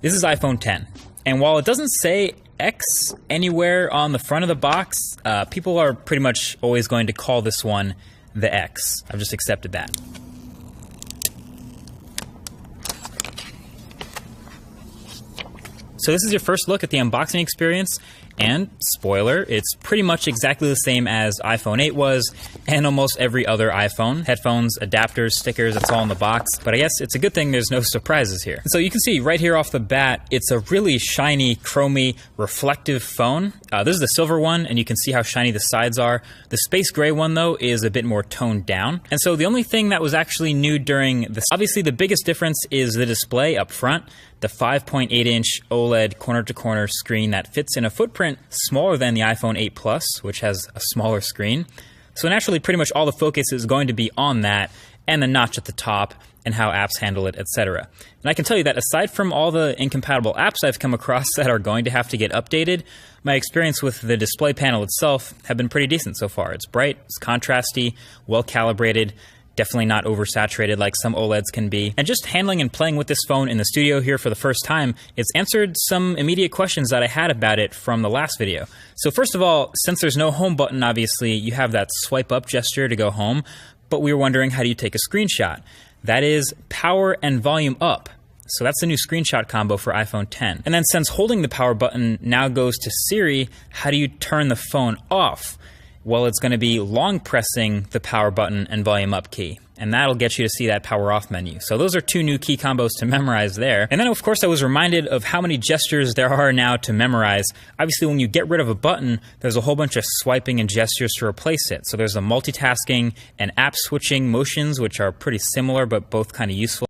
This is iPhone 10. And while it doesn't say X anywhere on the front of the box, people are pretty much always going to call this one the X. I've just accepted that. So this is your first look at the unboxing experience, and spoiler, it's pretty much exactly the same as iPhone 8 was, and almost every other iPhone. Headphones, adapters, stickers, it's all in the box, but I guess it's a good thing there's no surprises here. So you can see right here off the bat, it's a really shiny, chromy, reflective phone. This is the silver one, and you can see how shiny the sides are. The space gray one, though, is a bit more toned down. And so the only thing that was actually new during this, obviously the biggest difference is the display up front. The 5.8-inch OLED corner-to-corner screen that fits in a footprint smaller than the iPhone 8 Plus, which has a smaller screen. So naturally, pretty much all the focus is going to be on that, and the notch at the top, and how apps handle it, etc. And I can tell you that aside from all the incompatible apps I've come across that are going to have to get updated, my experience with the display panel itself have been pretty decent so far. It's bright, it's contrasty, well-calibrated, definitely not oversaturated like some OLEDs can be. And just handling and playing with this phone in the studio here for the first time, it's answered some immediate questions that I had about it from the last video. So first of all, since there's no home button, obviously, you have that swipe up gesture to go home, but we were wondering, how do you take a screenshot? That is power and volume up. So that's the new screenshot combo for iPhone 10. And then since holding the power button now goes to Siri, how do you turn the phone off? Well, it's going to be long pressing the power button and volume up key, and that'll get you to see that power off menu. So those are two new key combos to memorize there. And then of course I was reminded of how many gestures there are now to memorize. Obviously when you get rid of a button, there's a whole bunch of swiping and gestures to replace it. So there's the multitasking and app switching motions, which are pretty similar but both kind of useful.